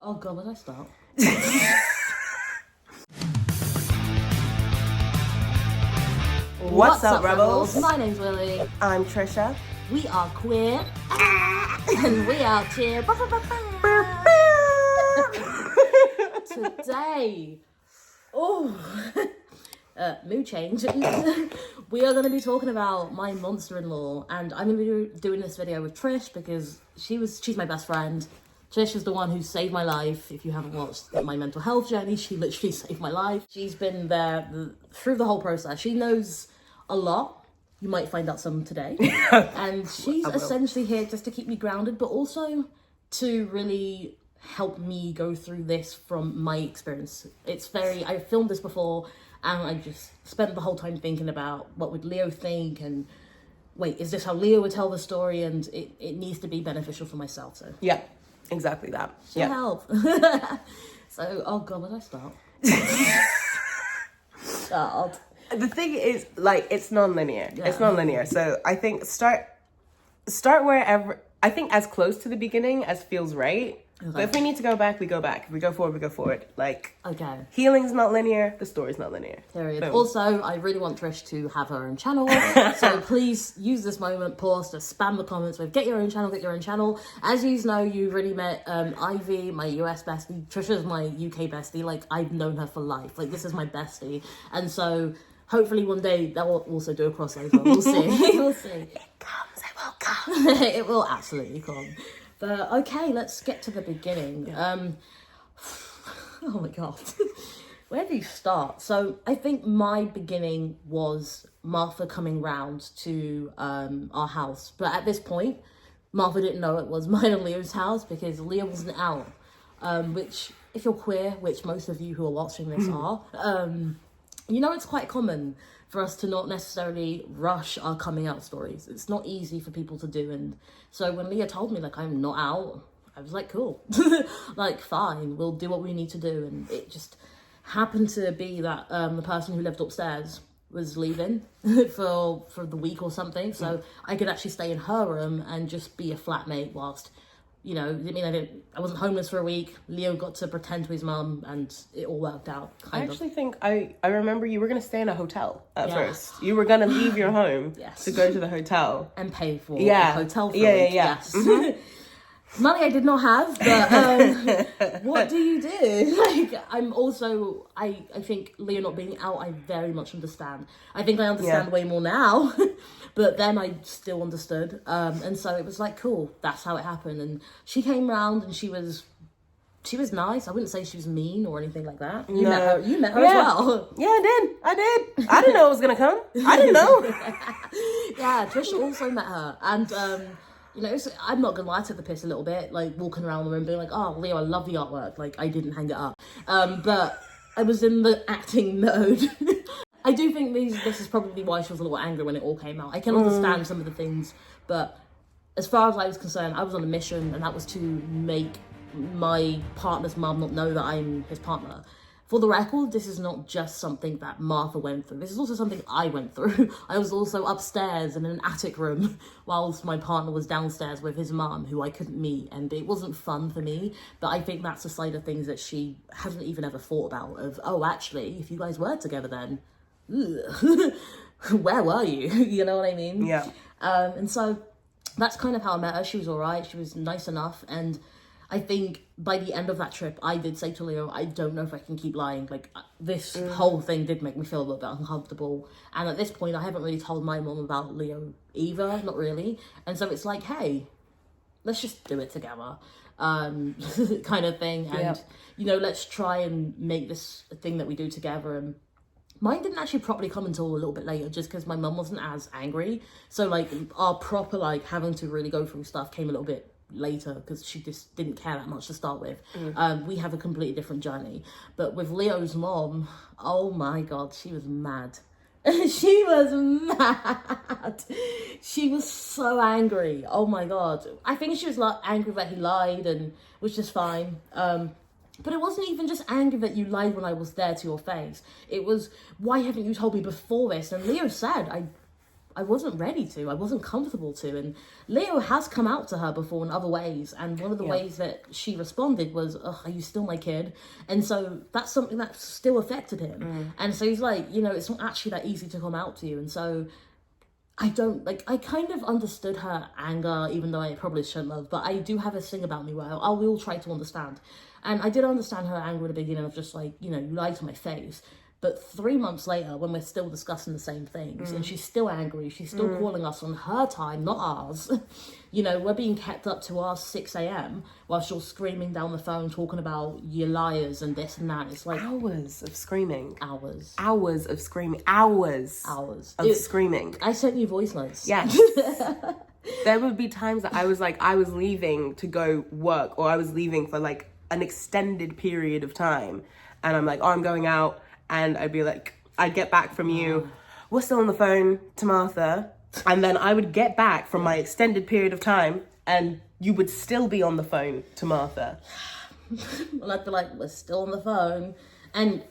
Oh God, where did I start? What's up, Rebels? My name's Willie. I'm Trisha. We are queer. And we are cheer. Today, mood change. We are going to be talking about my monster-in-law, and I'm going to be doing this video with Trish because she's my best friend. Trish is the one who saved my life. If you haven't watched my mental health journey, she literally saved my life. She's been there through the whole process. She knows a lot. You might find out some today. And she's essentially here just to keep me grounded, but also to really help me go through this from my experience. I filmed this before, and I just spent the whole time thinking about what would Leo think, and wait, is this how Leo would tell the story? And it needs to be beneficial for myself. So yeah, exactly that. She'll help. So, oh God, where did I start? The thing is, like, it's non-linear. Yeah. It's non-linear. So I think start wherever. I think as close to the beginning as feels right. Okay. But if we need to go back, we go back. If we go forward, we go forward. Like, okay, healing's not linear. The story's not linear. Period. Boom. Also, I really want Trish to have her own channel. So please use this moment, pause to spam the comments with get your own channel, get your own channel. As you know, you really met Ivy, my US bestie. Trisha's my UK bestie. Like, I've known her for life. Like, this is my bestie. And so hopefully one day that will also do a crossover. We'll see. We'll see. It comes. It will come. It will absolutely come. But okay, let's get to the beginning. Oh my God. Where do you start? So I think my beginning was Martha coming round to our house. But at this point, Martha didn't know it was mine and Leo's house because Leo wasn't out. Which, if you're queer, which most of you who are watching this are, you know it's quite common for us to not necessarily rush our coming out stories. It's not easy for people to do. And so when Leah told me, like, I'm not out, I was like, cool. Like, fine, we'll do what we need to do. And it just happened to be that the person who lived upstairs was leaving for the week or something. So I could actually stay in her room and just be a flatmate whilst, you know, I mean, I wasn't homeless for a week. Leo got to pretend to his mum, and it all worked out. I actually think I remember you were going to stay in a hotel at first. You were going to leave your home to go to the hotel and pay for a hotel. Yes. Mm-hmm. Money I did not have, but what do you do? Like, I think Leo not being out, I very much understand. I think I understand way more now, but then I still understood. And so it was like, cool, that's how it happened. And she came round and she was nice. I wouldn't say she was mean or anything like that. You met her as well. Yeah, I did. I didn't know it was going to come. I didn't know. Yeah, Trisha also met her. And, you know, I'm not gonna lie, I took the piss a little bit, like walking around the room being like, oh, Leo, I love the artwork. Like, I didn't hang it up. But I was in the acting mode. I do think this is probably why she was a little angry when it all came out. I can understand some of the things, but as far as I was concerned, I was on a mission, and that was to make my partner's mum not know that I'm his partner. For the record, this is not just something that Martha went through. This is also something I went through. I was also upstairs in an attic room whilst my partner was downstairs with his mum, who I couldn't meet. And it wasn't fun for me. But I think that's a side of things that she hasn't even ever thought about. Of, oh, actually, if you guys were together then, where were you? You know what I mean? Yeah. And so that's kind of how I met her. She was all right. She was nice enough. And I think by the end of that trip, I did say to Leo, I don't know if I can keep lying. Like, this whole thing did make me feel a little bit uncomfortable. And at this point, I haven't really told my mum about Leo either, not really. And so it's like, hey, let's just do it together, kind of thing. And, you know, let's try and make this a thing that we do together. And mine didn't actually properly come until a little bit later, just because my mum wasn't as angry. So, like, our proper, like, having to really go through stuff came a little bit later because she just didn't care that much to start with. We have a completely different journey. But with Leo's mom, oh my God, she was mad. She was mad. She was so angry. Oh my God. I think she was like angry that he lied, and which is fine. But it wasn't even just anger that you lied when I was there to your face. It was, why haven't you told me before this? And Leo said, I wasn't ready to. I wasn't comfortable to. And Leo has come out to her before in other ways. And one of the ways that she responded was, "Ugh, are you still my kid?" And so that's something that still affected him. And so he's like, you know, it's not actually that easy to come out to you. And so I kind of understood her anger, even though I probably shouldn't have. But I do have a thing about me where I will try to understand. And I did understand her anger at the beginning of just like, you know, you lied to my face. But 3 months later, when we're still discussing the same things, and she's still angry, she's still calling us on her time, not ours. You know, we're being kept up to our 6 a.m. while she's screaming down the phone, talking about you liars and this and that. It's like hours of screaming. Hours of screaming. Hours of screaming. I sent you voice notes. Yes. There would be times that I was leaving to go work, or I was leaving for like an extended period of time, and I'm like, oh, I'm going out. And I'd be like, I'd get back from you, we're still on the phone to Martha. And then I would get back from my extended period of time and you would still be on the phone to Martha. And I'd be like, we're still on the phone. And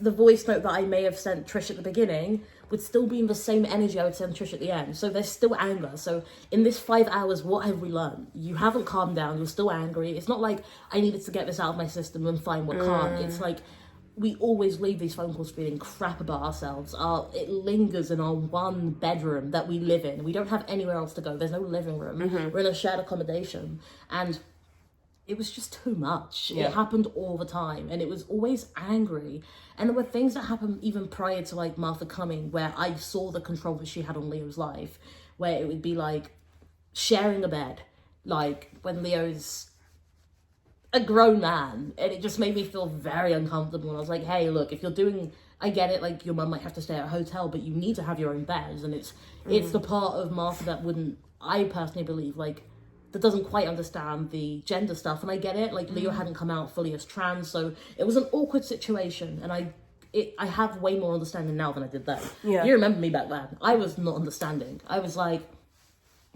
the voice note that I may have sent Trish at the beginning would still be in the same energy I would send Trish at the end. So there's still anger. So in this 5 hours, what have we learned? You haven't calmed down. You're still angry. It's not like I needed to get this out of my system and find what calm. It's like, we always leave these phone calls feeling crap about ourselves. It lingers in our one bedroom that we live in. We don't have anywhere else to go. There's no living room. We're in a shared accommodation. And it was just too much. It happened all the time. And it was always angry. And there were things that happened even prior to like Martha coming, where I saw the control that she had on Leo's life, where it would be like sharing a bed. Like when Leo's a grown man, and it just made me feel very uncomfortable. And I was like, hey, look, if you're doing, I get it, like your mum might have to stay at a hotel, but you need to have your own beds. And it's the part of Martha that wouldn't, I personally believe, like, that doesn't quite understand the gender stuff. And I get it, like Leo hadn't come out fully as trans, so it was an awkward situation. And I have way more understanding now than I did then. You remember me back then. I was not understanding. I was like,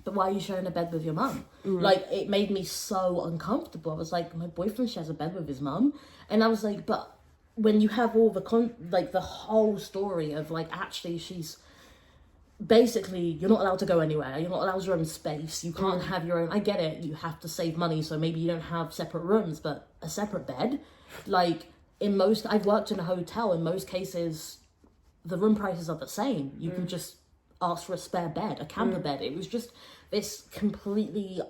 but why are you sharing a bed with your mum? Like, it made me so uncomfortable. I was like, my boyfriend shares a bed with his mum. And I was like, but when you have all the whole story of like, actually she's basically, you're not allowed to go anywhere. You're not allowed your own space. You can't have your own, I get it. You have to save money. So maybe you don't have separate rooms, but a separate bed. Like I've worked in a hotel. In most cases, the room prices are the same. You can just ask for a spare bed, a camper bed. It was just this completely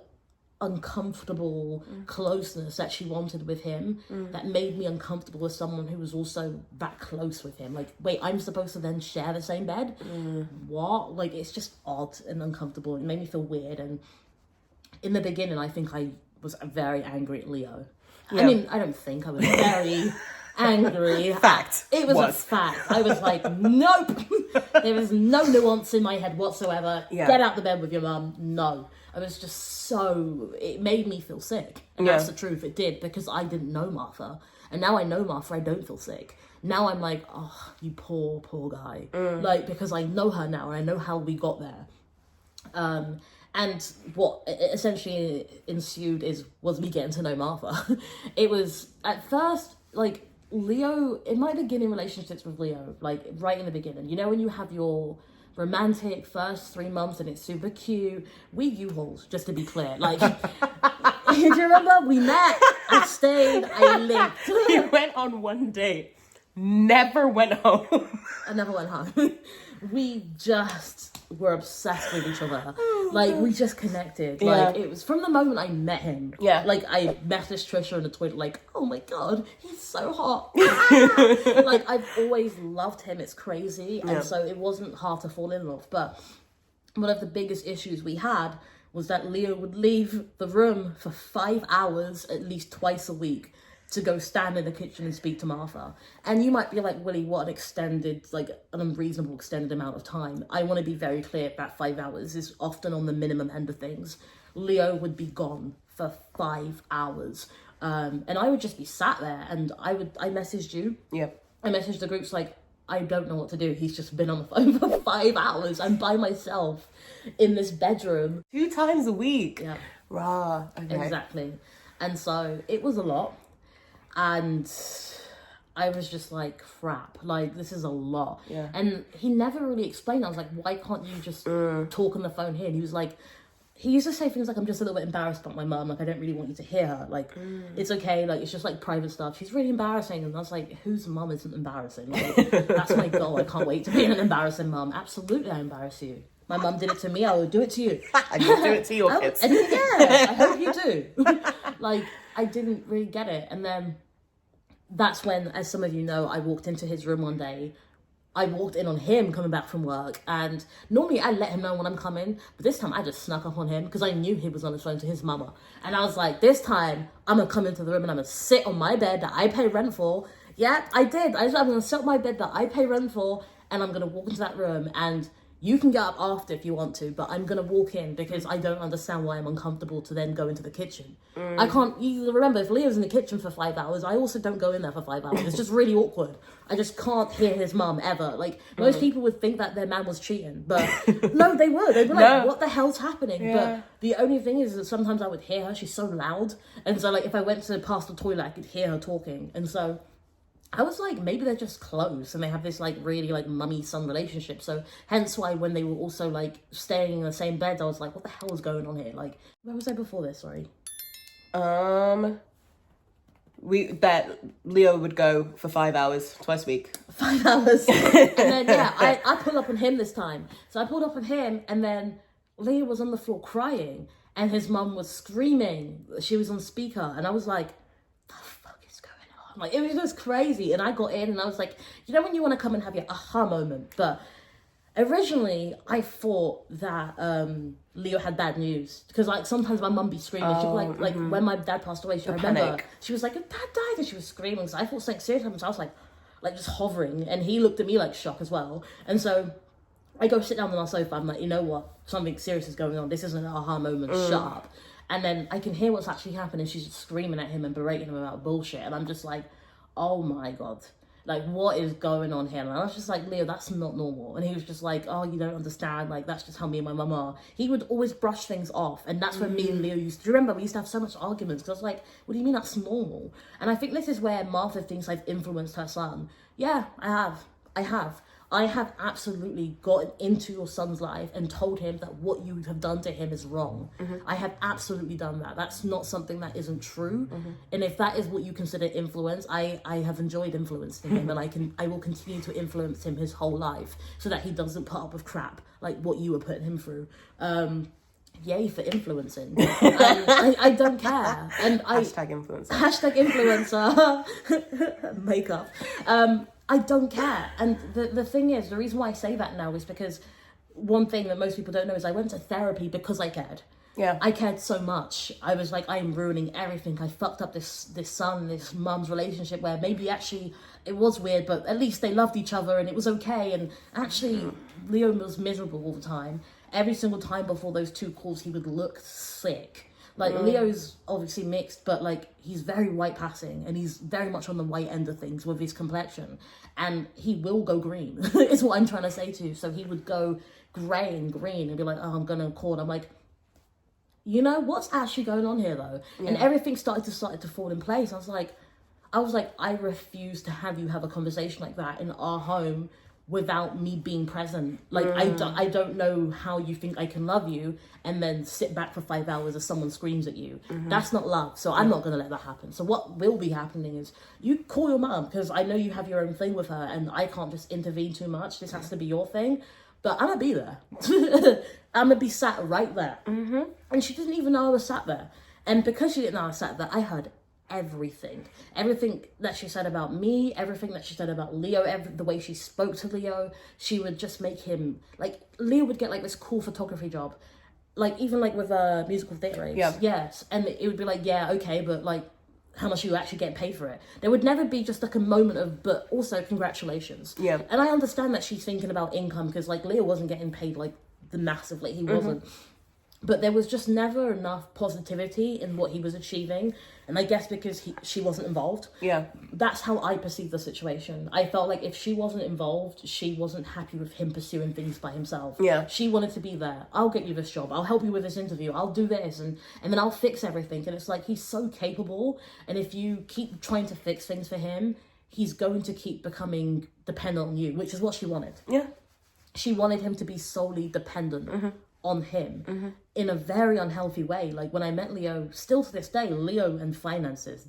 uncomfortable closeness that she wanted with him that made me uncomfortable with someone who was also that close with him. Like, wait, I'm supposed to then share the same bed? What? Like, it's just odd and uncomfortable. It made me feel weird. And in the beginning, I think I was very angry at Leo. I mean, I don't think I was very angry. Fact. It was a fact. I was like, nope. There was no nuance in my head whatsoever. Get out the bed with your mum. No. I was just it made me feel sick. And that's the truth. It did, because I didn't know Martha. And now I know Martha, I don't feel sick. Now I'm like, oh, you poor, poor guy. Like, because I know her now and I know how we got there. And what essentially ensued was me getting to know Martha. It was, at first, like, Leo, in my beginning relationships with Leo, like, right in the beginning, you know when you have your romantic first 3 months and it's super cute, we U-Hauls, just to be clear. Like, do you remember? We met, I stayed, I lived. You went on one date, never went home. I never went home. We just were obsessed with each other. Like, we just connected. Like, it was from the moment I met him. Like, I messaged Trisha on the Twitter, like, oh my God, he's so hot. Like, I've always loved him. It's crazy. And so it wasn't hard to fall in love. But one of the biggest issues we had was that Leo would leave the room for 5 hours at least twice a week to go stand in the kitchen and speak to Martha. And you might be like, Willie, what an extended, like an unreasonable extended amount of time. I want to be very clear that 5 hours is often on the minimum end of things. Leo would be gone for 5 hours. And I would just be sat there, and I messaged you. I messaged the groups like, I don't know what to do. He's just been on the phone for 5 hours. I'm by myself in this bedroom. 2 times a week. Okay. Exactly. And so it was a lot. And I was just like, crap, like, this is a lot. Yeah. And he never really explained. I was like, why can't you just talk on the phone here? And he was like, he used to say things like, I'm just a little bit embarrassed about my mum. Like, I don't really want you to hear her. Like, it's okay. Like, it's just like private stuff. She's really embarrassing. And I was like, whose mum isn't embarrassing? Like, that's my goal. I can't wait to be an embarrassing mum. Absolutely, I embarrass you. My mum did it to me. I will do it to you. And you do it to your kids. And yeah, I hope you do. Like, I didn't really get it. And then that's when, as some of you know, I walked into his room one day. I walked in on him coming back from work, and normally I let him know when I'm coming, but this time I just snuck up on him because I knew he was on his phone to his mama. And I was like, this time I'm gonna come into the room and I'm gonna sit on my bed that I pay rent for. Yeah, I did. I'm gonna sit on my bed that I pay rent for, and I'm gonna walk into that room, and you can get up after if you want to, but I'm gonna walk in because I don't understand why I'm uncomfortable to then go into the kitchen. I can't, you remember, if Leo's in the kitchen for 5 hours, I also don't go in there for 5 hours. It's just really awkward. I just can't hear his mum ever. Like, most people would think that their man was cheating, but no, they would. They'd be like, what the hell's happening? Yeah. But the only thing is that sometimes I would hear her. She's so loud. And so, like, if I went to past the toilet, I could hear her talking. And so I was like, maybe they're just close and they have this like really like mummy-son relationship. So hence why when they were also like staying in the same bed, I was like, what the hell is going on here? Like, where was I before this? Sorry. That Leo would go for 5 hours twice a week. 5 hours. And then, yeah, I pulled up on him this time. So I pulled up on him, and then Leo was on the floor crying, and his mum was screaming. She was on speaker, and I was like, the fuck is going on? Like, it was just crazy. And I got in, and I was like, you know when you want to come and have your aha moment? But originally, I thought that Leo had bad news, because like sometimes my mum be screaming. She'd be like when my dad passed away, I remember panic. She was like, "Your dad died," and she was screaming. So I thought something serious happened. So I was like just hovering, and he looked at me like shock as well. And so I go sit down on our sofa. I'm like, you know what? Something serious is going on. This isn't an aha moment. Shut up. And then I can hear what's actually happening. She's just screaming at him and berating him about bullshit. And I'm just like, oh my God. Like, what is going on here? And I was just like, Leo, that's not normal. And he was just like, oh, you don't understand. Like, that's just how me and my mum are. He would always brush things off. And that's when me and Leo used to, do you remember, we used to have so much arguments. Because I was like, what do you mean that's normal? And I think this is where Martha thinks I've influenced her son. Yeah, I have. I have absolutely gotten into your son's life and told him that what you have done to him is wrong. I have absolutely done that. That's not something that isn't true. And if that is what you consider influence, I have enjoyed influencing him, and I will continue to influence him his whole life so that he doesn't put up with crap like what you were putting him through. Yay for influencing. I don't care. And Hashtag influencer. Hashtag influencer. Makeup. I don't care. And the thing is, the reason why I say that now is because one thing that most people don't know is I went to therapy because I cared. Yeah. I cared so much. I was like, I'm ruining everything. I fucked up this son, this mum's relationship where maybe actually it was weird, but at least they loved each other and it was okay. And actually, Leo was miserable all the time. Every single time before those 2 calls, he would look sick. Like, Leo's obviously mixed, but, like, he's very white passing, and he's very much on the white end of things with his complexion. And he will go green, is what I'm trying to say to you. So he would go grey and green and be like, oh, I'm going to call. And I'm like, you know, what's actually going on here, though? Yeah. And everything started to fall in place. I was like, I refuse to have you have a conversation like that in our home without me being present. Like, I don't know how you think I can love you and then sit back for 5 hours as someone screams at you. That's not love. So I'm not going to let that happen. So what will be happening is you call your mum, because I know you have your own thing with her and I can't just intervene too much. This has to be your thing. But I'm going to be there. I'm going to be sat right there. And she didn't even know I was sat there. And because she didn't know I was sat there, I heard everything that she said about me, everything that she said about Leo, the way she spoke to Leo. She would just make him, like, Leo would get like this cool photography job, like even like with musical theatre raves. Yes, and it would be like, yeah, okay, but like, how much are you actually getting paid for it? There would never be just like a moment of, but also congratulations. Yeah. And I understand that she's thinking about income, because like Leo wasn't getting paid like the massively, he wasn't. But there was just never enough positivity in what he was achieving. And I guess because she wasn't involved. Yeah. That's how I perceived the situation. I felt like if she wasn't involved, she wasn't happy with him pursuing things by himself. Yeah. She wanted to be there. I'll get you this job. I'll help you with this interview. I'll do this. And then I'll fix everything. And it's like, he's so capable. And if you keep trying to fix things for him, he's going to keep becoming dependent on you, which is what she wanted. Yeah. She wanted him to be solely dependent on him in a very unhealthy way. Like when I met Leo, still to this day, Leo and finances,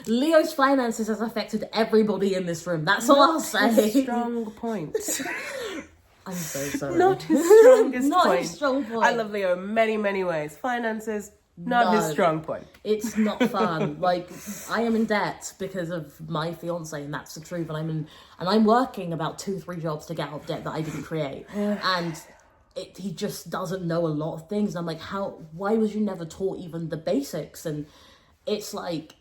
Leo's finances has affected everybody in this room. That's all I'll say. Strong point. I'm so sorry. Not his strongest Not point. his strong point. I love Leo in many, many ways. Finances, not his strong point. It's not fun. Like, I am in debt because of my fiance, and that's the truth. And I'm working about 2-3 jobs to get out of debt that I didn't create. And he just doesn't know a lot of things. And I'm like, why was you never taught even the basics? And it's like,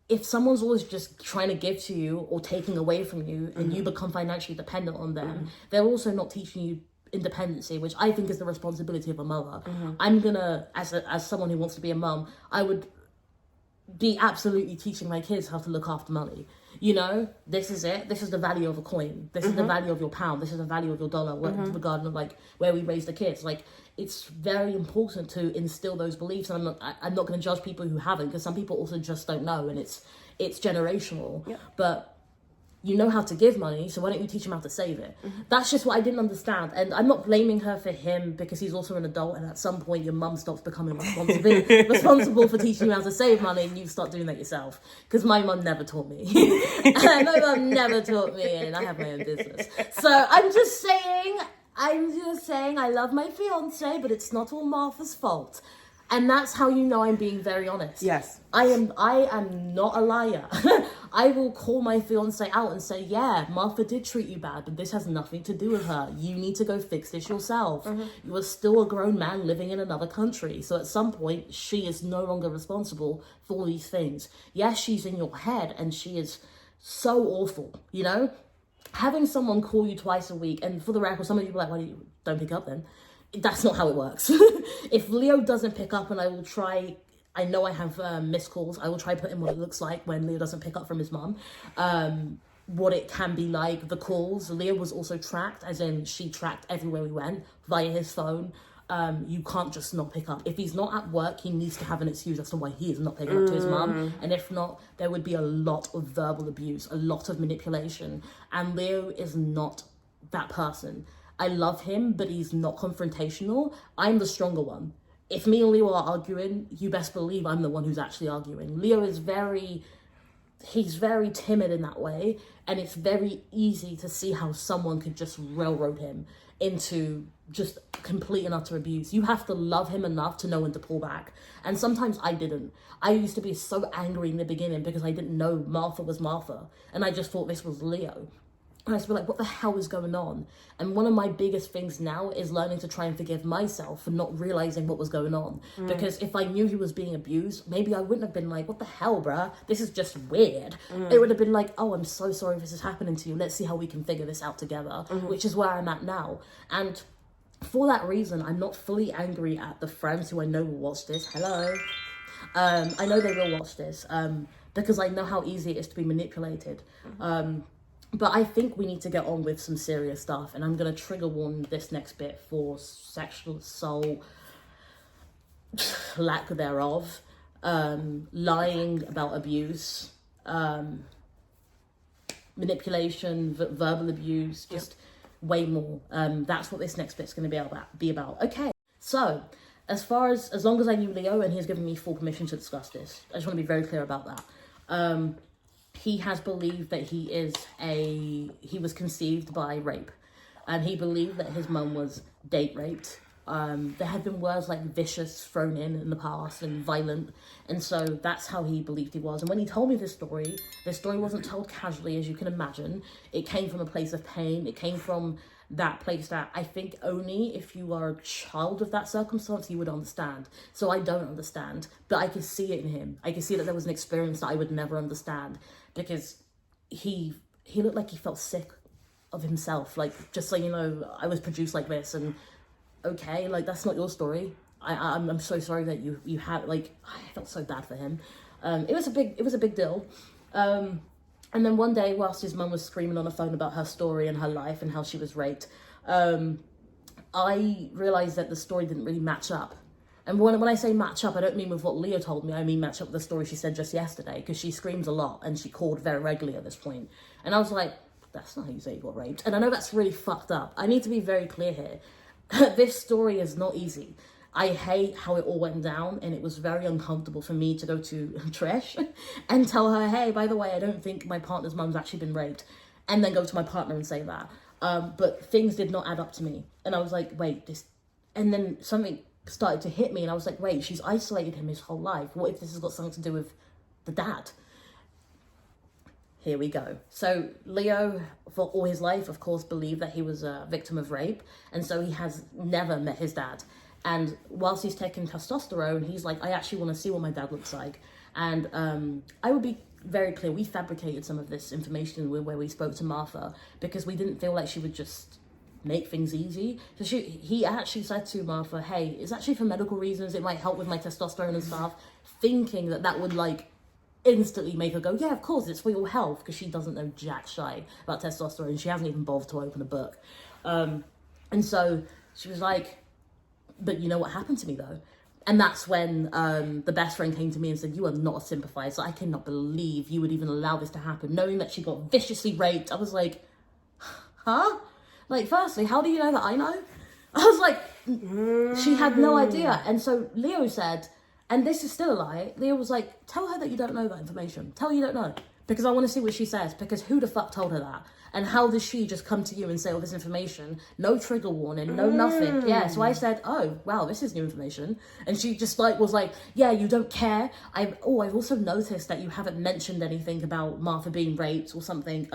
if someone's always just trying to give to you or taking away from you, and you become financially dependent on them, they're also not teaching you independency, which I think is the responsibility of a mother. I'm gonna, as someone who wants to be a mum, I would be absolutely teaching my kids how to look after money. You know, this is it. This is the value of a coin. This is the value of your pound. This is the value of your dollar, regarding of like where we raise the kids. Like, it's very important to instill those beliefs. And I'm not going to judge people who haven't, because some people also just don't know, and it's generational. Yeah. But you know how to give money, so why don't you teach him how to save it? That's just what I didn't understand. And I'm not blaming her for him, because he's also an adult, and at some point your mum stops becoming responsible for teaching you how to save money, and you start doing that yourself. Because my mum never taught me. My mum never taught me, and I have my own business. So I'm just saying I love my fiance, but it's not all Martha's fault. And that's how you know I'm being very honest. Yes. I am not a liar. I will call my fiance out and say, yeah, Martha did treat you bad, but this has nothing to do with her. You need to go fix this yourself. You are still a grown man living in another country. So at some point, she is no longer responsible for all these things. Yes, she's in your head, and she is so awful, you know? Having someone call you twice a week, and for the record, some of you are like, why don't pick up then? That's not how it works. If Leo doesn't pick up, and I will try, I know I have missed calls, I will try putting what it looks like when Leo doesn't pick up from his mum, what it can be like, the calls. Leo was also tracked, as in she tracked everywhere we went via his phone. You can't just not pick up. If he's not at work, he needs to have an excuse as to why he is not picking up to his mum. And if not, there would be a lot of verbal abuse, a lot of manipulation. And Leo is not that person. I love him, but he's not confrontational. I'm the stronger one. If me and Leo are arguing, you best believe I'm the one who's actually arguing. Leo is he's very timid in that way, and it's very easy to see how someone could just railroad him into just complete and utter abuse. You have to love him enough to know when to pull back. And sometimes I didn't. I used to be so angry in the beginning because I didn't know Martha was Martha, and I just thought this was Leo. And I used to be like, what the hell is going on? And one of my biggest things now is learning to try and forgive myself for not realizing what was going on. Because if I knew he was being abused, maybe I wouldn't have been like, what the hell, bruh? This is just weird. It would have been like, oh, I'm so sorry this is happening to you. Let's see how we can figure this out together, which is where I'm at now. And for that reason, I'm not fully angry at the friends who I know will watch this. Hello. I know they will watch this because I know how easy it is to be manipulated. But I think we need to get on with some serious stuff, and I'm going to trigger warn this next bit for sexual assault, lack thereof, lying about abuse, manipulation, verbal abuse, just way more. That's what this next bit's going to be about. Okay, so as long as I knew Leo and he's given me full permission to discuss this, I just want to be very clear about that. He has believed that he was conceived by rape, and he believed that his mum was date raped. There had been words like vicious thrown in the past and violent, and so that's how he believed he was. And when he told me this story wasn't told casually, as you can imagine. It came from a place of pain. It came from that place that I think only if you are a child of that circumstance you would understand. So I don't understand, but I could see it in him. I could see that there was an experience that I would never understand, because he looked like he felt sick of himself. Like, just so you know, I was produced like this, and okay, like, that's not your story. I'm so sorry that you had, like, I felt so bad for him. It was a big deal. And then one day, whilst his mum was screaming on the phone about her story and her life and how she was raped, I realised that the story didn't really match up. And when I say match up, I don't mean with what Leo told me. I mean match up with the story she said just yesterday, because she screams a lot and she called very regularly at this point. And I was like, that's not how you say you got raped. And I know that's really fucked up. I need to be very clear here. This story is not easy. I hate how it all went down, and it was very uncomfortable for me to go to Trish and tell her, hey, by the way, I don't think my partner's mum's actually been raped, and then go to my partner and say that. But things did not add up to me. And I was like, wait, this... And then something started to hit me, and I was like, wait, she's isolated him his whole life. What if this has got something to do with the dad? Here we go. So Leo, for all his life, of course, believed that he was a victim of rape, and so he has never met his dad. And whilst he's taking testosterone, he's like, I actually want to see what my dad looks like. And I would be very clear, we fabricated some of this information where we spoke to Martha, because we didn't feel like she would just make things easy. So he actually said to Martha, hey, it's actually for medical reasons, it might help with my testosterone and stuff, thinking that would like instantly make her go, yeah, of course, it's for your health, because she doesn't know jack shy about testosterone. She hasn't even bothered to open a book. And so she was like, but you know what happened to me though? And that's when the best friend came to me and said, you are not a sympathizer. I cannot believe you would even allow this to happen, knowing that she got viciously raped. I was like, huh? Like, firstly, how do you know that I know? I was like, she had no idea. And so Leo said, and this is still a lie, Leo was like, tell her that you don't know that information. Tell her you don't know. Because I want to see what she says. Because who the fuck told her that? And how does she just come to you and say all this information? No trigger warning, no nothing. Yeah, so I said, oh, wow, this is new information. And she just like was like, yeah, you don't care. I've also noticed that you haven't mentioned anything about Martha being raped or something.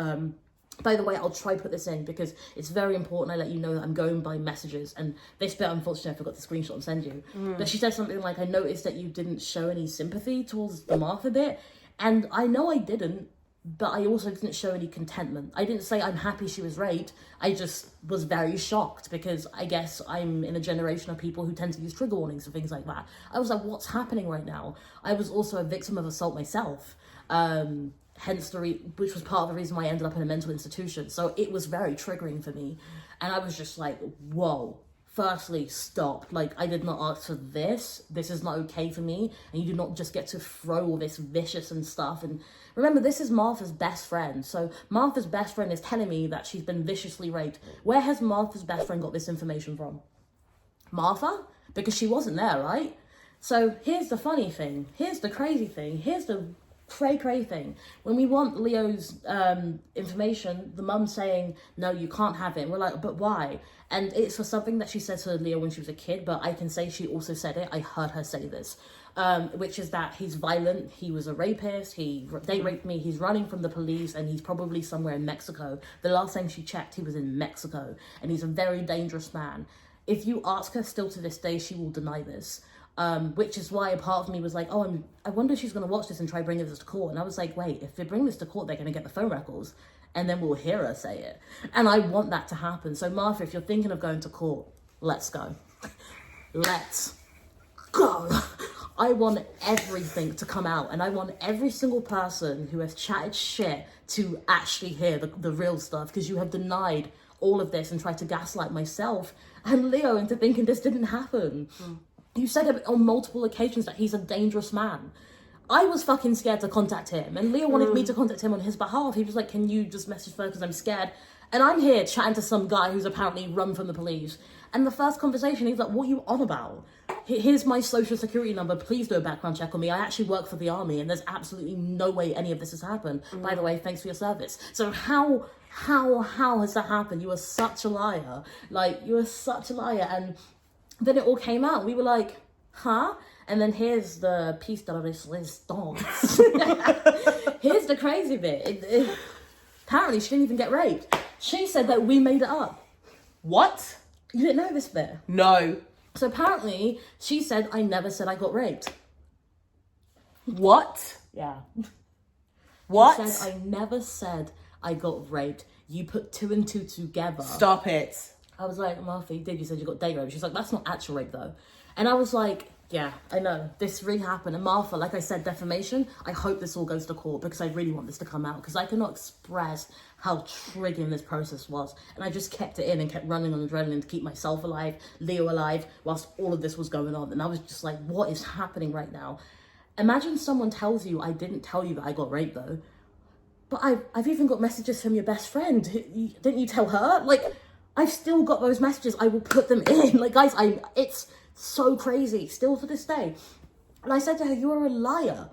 By the way, I'll try put this in because it's very important. I let you know that I'm going by messages. And this bit, unfortunately, I forgot to screenshot and send you. But she said something like, I noticed that you didn't show any sympathy towards the Martha bit. And I know I didn't, but I also didn't show any contentment. I didn't say I'm happy she was raped. I just was very shocked because I guess I'm in a generation of people who tend to use trigger warnings and things like that. I was like, what's happening right now? I was also a victim of assault myself. Hence which was part of the reason why I ended up in a mental institution. So it was very triggering for me. And I was just like, whoa. Firstly, stop. Like, I did not ask for this. This is not okay for me. And you do not just get to throw all this vicious and stuff. And remember, this is Martha's best friend. So Martha's best friend is telling me that she's been viciously raped. Where has Martha's best friend got this information from? Martha? Because she wasn't there, right? So here's the funny thing. Here's the crazy thing. Here's the cray thing. When we want Leo's information, the mum's saying, no, you can't have it. And we're like, but why? And it's for something that she said to Leo when she was a kid, but I can say she also said it. I heard her say this, which is that he's violent. He was a rapist. They raped me. He's running from the police and he's probably somewhere in Mexico. The last time she checked, he was in Mexico and he's a very dangerous man. If you ask her still to this day, she will deny this. Which is why a part of me was like, oh, I wonder if she's going to watch this and try bringing this to court. And I was like, wait, if they bring this to court, they're going to get the phone records and then we'll hear her say it. And I want that to happen. So Martha, if you're thinking of going to court, let's go. Let's go. I want everything to come out and I want every single person who has chatted shit to actually hear the real stuff, because you have denied all of this and tried to gaslight myself and Leo into thinking this didn't happen. You said it on multiple occasions that he's a dangerous man. I was fucking scared to contact him. And Leo wanted me to contact him on his behalf. He was like, can you just message her because I'm scared? And I'm here chatting to some guy who's apparently run from the police. And the first conversation, he's like, what are you on about? Here's my social security number. Please do a background check on me. I actually work for the army and there's absolutely no way any of this has happened. By the way, thanks for your service. So how has that happened? You are such a liar. Like, you are such a liar. And then it all came out. We were like, huh? And then here's the piece de resistance. Here's the crazy bit. Apparently, she didn't even get raped. She said that we made it up. What? You didn't know this bit? No. So apparently, she said, I never said I got raped. What? Yeah. What? She said, I never said I got raped. You put 2 and 2 together. Stop it. I was like, Martha, you did. You said you got date rape. She's like, that's not actual rape, though. And I was like, Yeah, I know. This really happened. And Martha, like I said, defamation, I hope this all goes to court because I really want this to come out because I cannot express how triggering this process was. And I just kept it in and kept running on adrenaline to keep myself alive, Leo alive, whilst all of this was going on. And I was just like, what is happening right now? Imagine someone tells you, I didn't tell you that I got raped though. But I've even got messages from your best friend. Didn't you tell her? Like, I've still got those messages. I will put them in. Like, guys, it's so crazy still to this day. And I said to her, you're a liar.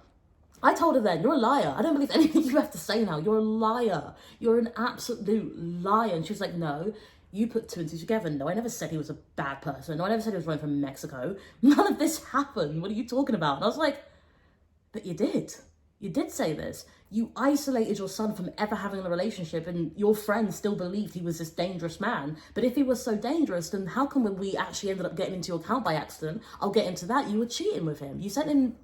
I told her then, you're a liar. I don't believe anything you have to say now. You're a liar. You're an absolute liar. And she was like, no, you put two and two together. No, I never said he was a bad person. No, I never said he was running from Mexico. None of this happened. What are you talking about? And I was like, but you did. You did say this. You isolated your son from ever having a relationship, and your friend still believed he was this dangerous man. But if he was so dangerous, then how come when we actually ended up getting into your account by accident, I'll get into that, you were cheating with him? You sent him...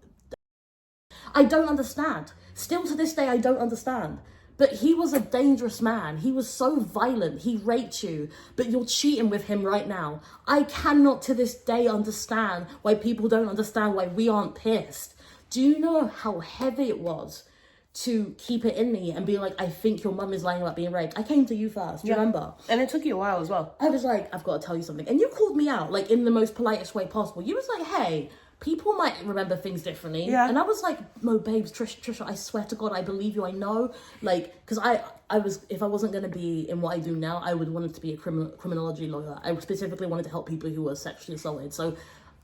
I don't understand. Still to this day, I don't understand. But he was a dangerous man. He was so violent. He raped you, but you're cheating with him right now. I cannot to this day understand why people don't understand why we aren't pissed. Do you know how heavy it was to keep it in me and be like, I think your mum is lying about being raped? I came to you first, do you remember? And it took you a while as well. I was like, I've got to tell you something. And you called me out, like, in the most politest way possible. You was like, hey, people might remember things differently. Yeah. And I was like, no, babes, Trisha, I swear to God, I believe you, I know. Like, because I was, if I wasn't going to be in what I do now, I would wanted to be a criminology lawyer. I specifically wanted to help people who were sexually assaulted. So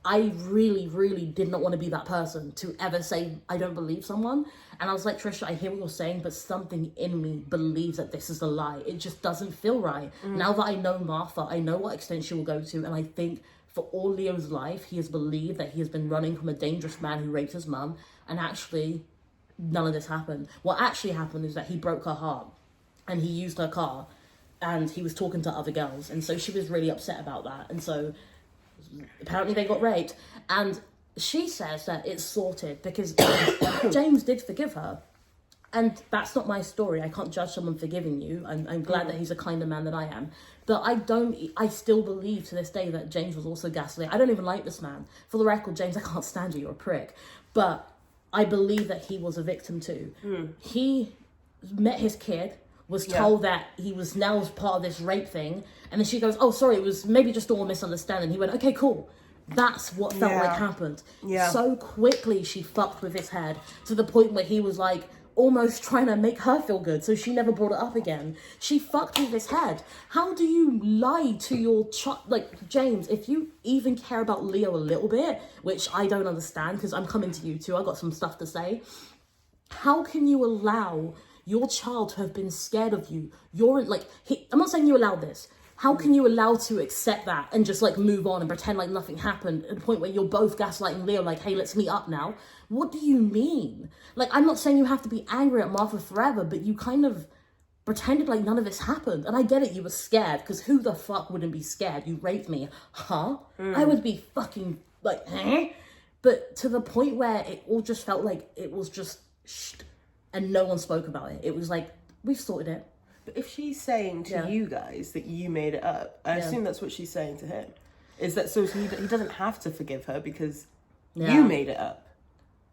I really, really did not want to be that person to ever say, I don't believe someone. And I was like, Trisha, I hear what you're saying, but something in me believes that this is a lie. It just doesn't feel right. Now that I know Martha, I know what extent she will go to. And I think for all Leo's life, he has believed that he has been running from a dangerous man who raped his mum. And actually, none of this happened. What actually happened is that he broke her heart and he used her car and he was talking to other girls. And so she was really upset about that. And so apparently they got raped, and she says that it's sorted because James did forgive her, and that's not my story. I can't judge someone forgiving you. I'm glad that he's a kinder man than I am, but I still believe to this day that James was also gaslit. I don't even like this man. For the record, James, I can't stand you, you're a prick, but I believe that he was a victim too. He met his kid, was told that he was now part of this rape thing. And then she goes, oh, sorry, it was maybe just all a misunderstanding. He went, okay, cool. That's what felt like happened. So quickly she fucked with his head to the point where he was like almost trying to make her feel good. So she never brought it up again. She fucked with his head. How do you lie to your child? Like, James, if you even care about Leo a little bit, which I don't understand because I'm coming to you too. I got some stuff to say. How can you allow your child to have been scared of you? I'm not saying you allowed this. How can you allow to accept that and just like move on and pretend like nothing happened at the point where you're both gaslighting Leo like, hey, let's meet up now? What do you mean? Like, I'm not saying you have to be angry at Martha forever, but you kind of pretended like none of this happened. And I get it, you were scared, because who the fuck wouldn't be scared? You raped me, huh? I would be fucking like, eh? But to the point where it all just felt like it was just and no one spoke about it. It was like, we've sorted it. But if she's saying to you guys that you made it up, I assume that's what she's saying to him. Is that so he doesn't have to forgive her because you made it up?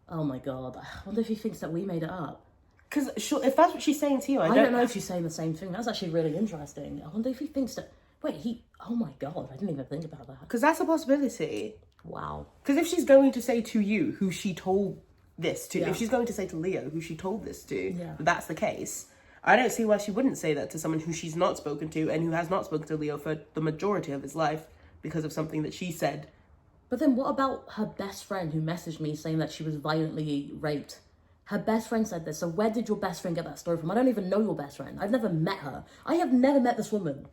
Oh my God. I wonder if he thinks that we made it up. Because if that's what she's saying to you, I don't know if she's saying the same thing. That's actually really interesting. I wonder if he thinks that... Wait, oh my God, I didn't even think about that. Because that's a possibility. Wow. Because if she's going to say to you who she told this to, if she's going to say to Leo who she told this to, that's the case, I don't see why she wouldn't say that to someone who she's not spoken to and who has not spoken to Leo for the majority of his life because of something that she said. But then what about her best friend who messaged me saying that she was violently raped? Her best friend said this. So where did your best friend get that story from? I don't even know your best friend. I've never met her. I have never met this woman.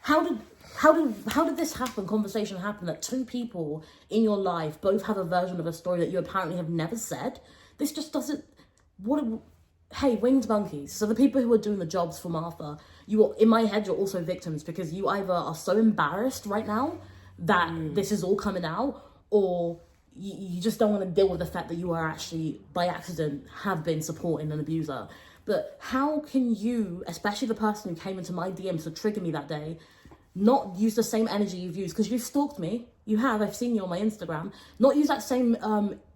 How did this happen, conversation happen, that two people in your life both have a version of a story that you apparently have never said? This just doesn't... Hey, winged monkeys. So the people who are doing the jobs for Martha, in my head, you're also victims because you either are so embarrassed right now that this is all coming out, or you just don't want to deal with the fact that you are actually, by accident, have been supporting an abuser. But how can you, especially the person who came into my DMs to trigger me that day, not use the same energy you've used, because you've stalked me. You have. I've seen you on my Instagram. Not use that same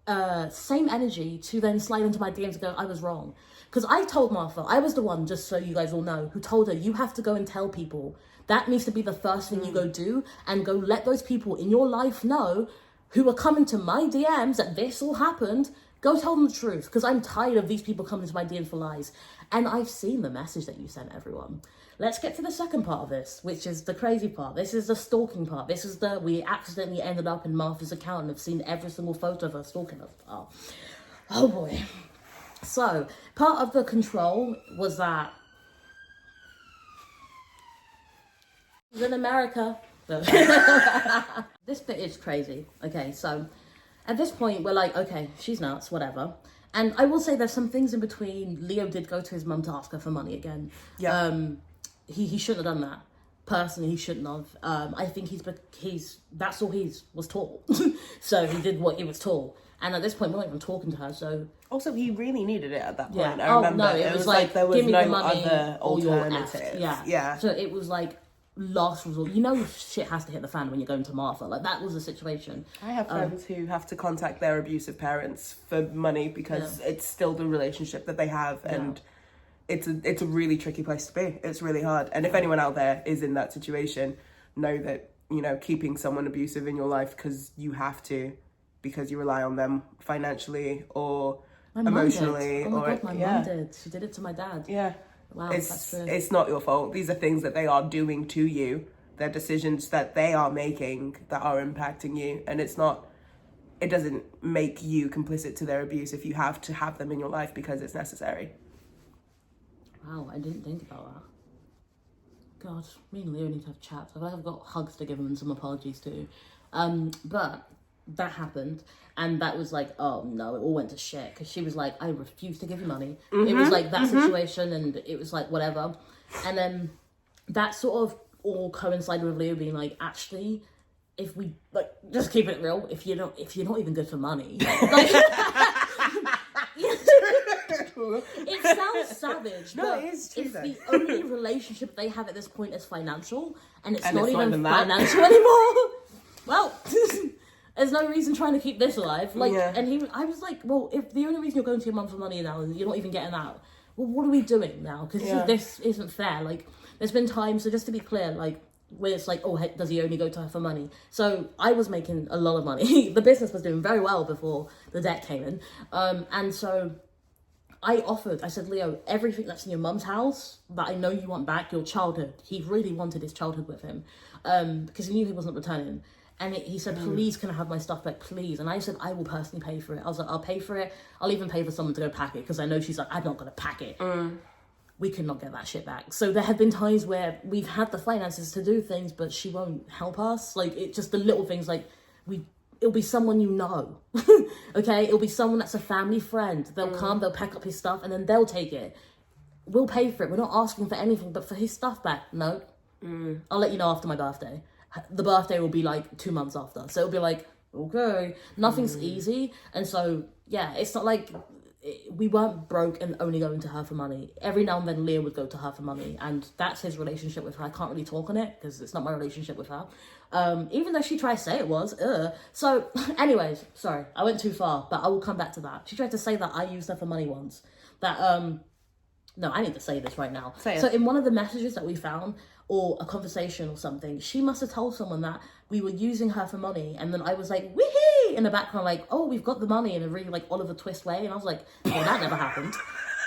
energy to then slide into my DMs and go, I was wrong. Because I told Martha, I was the one, just so you guys all know, who told her, you have to go and tell people. That needs to be the first thing you go do, and go let those people in your life know who are coming to my DMs that this all happened. Go tell them the truth, because I'm tired of these people coming to my DMs for lies. And I've seen the message that you sent everyone. Let's get to the second part of this, which is the crazy part. This is the stalking part. This is we accidentally ended up in Martha's account and have seen every single photo of her stalking us. Oh boy. So, part of the control was that it was in America. This bit is crazy. Okay, so at this point, we're like, okay, she's nuts, whatever. And I will say there's some things in between. Leo did go to his mum to ask her for money again. Yeah. He shouldn't have done that. Personally, he shouldn't have. I think that's all he was taught. So he did what he was taught. And at this point, we're not even talking to her, so... Also, he really needed it at that point. Yeah. I remember. No, it was like, there was give me no the money other or you're alternative. effed. Yeah. So it was like, last resort. You know shit has to hit the fan when you're going to Martha. Like, that was the situation. I have friends who have to contact their abusive parents for money because it's still the relationship that they have, and it's a really tricky place to be. It's really hard. And if anyone out there is in that situation, know that, you know, keeping someone abusive in your life because you have to, because you rely on them financially or emotionally. Oh my God, my mum did. She did it to my dad. Yeah. Wow, that's true. It's not your fault. These are things that they are doing to you. They're decisions that they are making that are impacting you. And it doesn't make you complicit to their abuse if you have to have them in your life because it's necessary. Wow, I didn't think about that. God, me and Leo need to have chats. I feel like I've got hugs to give him and some apologies too. But that happened, and that was like, oh no, it all went to shit, because she was like, I refuse to give you money. It was like that situation, and it was like whatever. And then that sort of all coincided with Leo being like, actually, if we like just keep it real, if you're not even good for money, like, it sounds savage, but it is true, if though. the only relationship they have at this point is financial, and it's not it's even financial anymore, well, there's no reason trying to keep this alive. Like, and I was like, well, if the only reason you're going to your mum for money now and you're not even getting that, well, what are we doing now? Because this isn't fair. Like, there's been times, so just to be clear, like, where it's like, oh, hey, does he only go to her for money? So I was making a lot of money. The business was doing very well before the debt came in. And so I said, Leo, everything that's in your mum's house that I know you want back, your childhood. He really wanted his childhood with him, because he knew he wasn't returning. And he said, please, can I have my stuff back, please? And I said, I will personally pay for it. I was like, I'll pay for it. I'll even pay for someone to go pack it, because I know she's like, I'm not going to pack it. We could not get that shit back. So there have been times where we've had the finances to do things, but she won't help us. Like, it just the little things, like, it'll be someone you know, okay? It'll be someone that's a family friend. They'll come, they'll pack up his stuff, and then they'll take it. We'll pay for it. We're not asking for anything, but for his stuff back, no. I'll let you know after my birthday. The birthday will be like 2 months after. So it'll be like, okay, nothing's easy. And so, yeah, it's not like we weren't broke and only going to her for money. Every now and then Leo would go to her for money, and that's his relationship with her. I can't really talk on it because it's not my relationship with her. Even though she tried to say it was. So anyways, sorry, I went too far, but I will come back to that. She tried to say that I used her for money once. That, no, I need to say this right now. So in one of the messages that we found, or a conversation or something, she must have told someone that we were using her for money, and then I was like, wee in the background, like, oh, we've got the money, in a really like Oliver Twist way, and I was like, well, that never happened.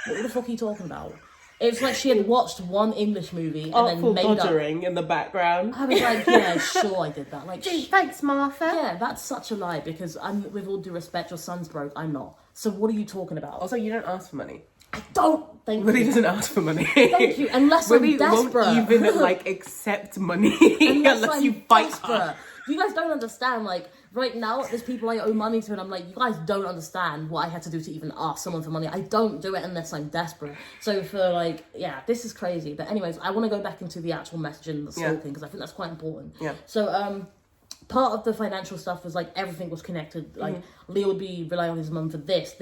What the fuck are you talking about? It's like she had watched one English movie and then made up in the background. I was like, yeah, sure, I did that. Like, gee, thanks, Martha. Yeah, that's such a lie, because with all due respect, your son's broke. I'm not. So what are you talking about? Also, you don't ask for money. I don't. Thank Willie you. doesn't ask for money. Thank you. Unless Willie I'm desperate. won't even like accept money unless you fight her. You guys don't understand. Like, right now, there's people I owe money to, and I'm like, you guys don't understand what I had to do to even ask someone for money. I don't do it unless I'm desperate. So for like, yeah, this is crazy. But anyways, I want to go back into the actual messaging and the stalking, because I think that's quite important. Yeah. So part of the financial stuff was like everything was connected. Like Leo would be relying on his mum for this,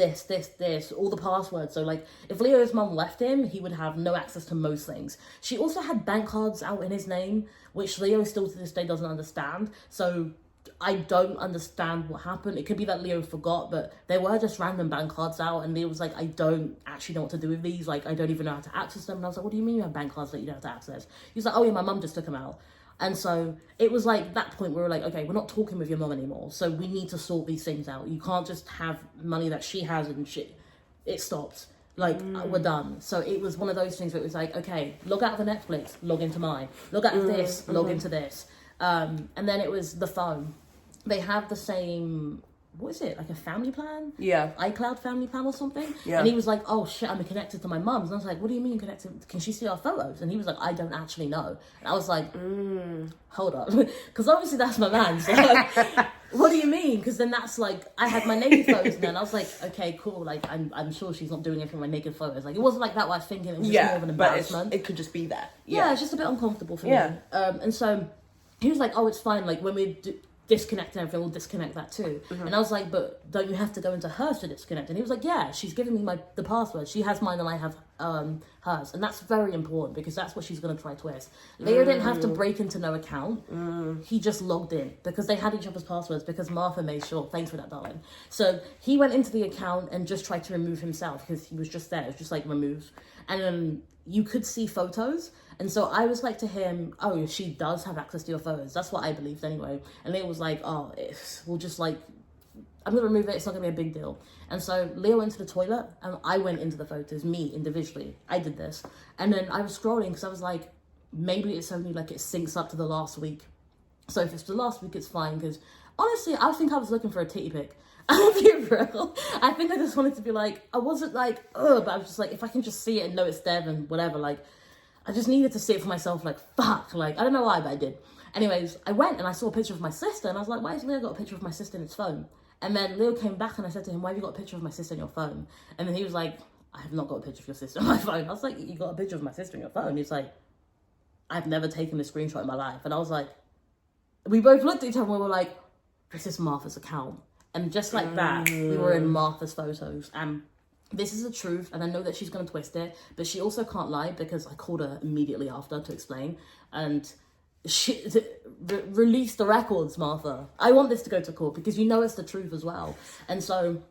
all the passwords. So like if Leo's mum left him, he would have no access to most things. She also had bank cards out in his name, which Leo still to this day doesn't understand. So I don't understand what happened. It could be that Leo forgot, but there were just random bank cards out, and Leo was like, I don't actually know what to do with these. Like, I don't even know how to access them. And I was like, what do you mean you have bank cards that you don't have to access? He was like, oh yeah, my mum just took them out. And so it was like that point where we were like, okay, we're not talking with your mum anymore. So we need to sort these things out. You can't just have money that she has and shit. It stops. Like, we're done. So it was one of those things where it was like, okay, log out of the Netflix, log into mine. Log out of this, log into this. And then it was the phone. They have the same, what is it, like a family plan? Yeah. iCloud family plan or something? Yeah. And he was like, oh shit, I'm connected to my mum's. And I was like, what do you mean connected? Can she see our photos? And he was like, I don't actually know. And I was like, hold up. Because obviously that's my man. So like, what do you mean? Because then that's like, I had my naked photos and then I was like, okay, cool. Like, I'm sure she's not doing anything with my naked photos. Like, it wasn't like that what I was thinking. It was just more of an embarrassment. But it could just be that. Yeah, it's just a bit uncomfortable for me. And so he was like, oh, it's fine. Like, when we disconnect everything, we'll disconnect that too. And I was like, but don't you have to go into hers to disconnect? And he was like, yeah, she's giving me the password. She has mine and I have hers. And that's very important because that's what she's going to try twist. Leo didn't have to break into no account. He just logged in because they had each other's passwords because Martha made sure. Thanks for that, darling. So he went into the account and just tried to remove himself because he was just there. It was just like remove. And you could see photos. And so I was like to him, oh, she does have access to your photos. That's what I believed anyway. And Leo was like, oh, we'll just like, I'm going to remove it. It's not going to be a big deal. And so Leo went to the toilet and I went into the photos, me individually. I did this. And then I was scrolling because I was like, maybe it's only like it syncs up to the last week. So if it's the last week, it's fine. Because honestly, I think I was looking for a titty pic. I'm being real. I think I just wanted to be like, I wasn't like, ugh, but I was just like, if I can just see it and know it's there, then whatever. Like, I just needed to see it for myself, like, fuck. Like, I don't know why, but I did. Anyways, I went and I saw a picture of my sister, and I was like, why has Leo got a picture of my sister in his phone? And then Leo came back, and I said to him, why have you got a picture of my sister in your phone? And then he was like, I have not got a picture of your sister on my phone. I was like, you got a picture of my sister in your phone? He's like, I've never taken a screenshot in my life. And I was like, we both looked at each other, and we were like, this is Martha's account. And just like that, we were in Martha's photos, and this is the truth, and I know that she's going to twist it, but she also can't lie because I called her immediately after to explain, and she released the records, Martha. I want this to go to court because you know it's the truth as well. And so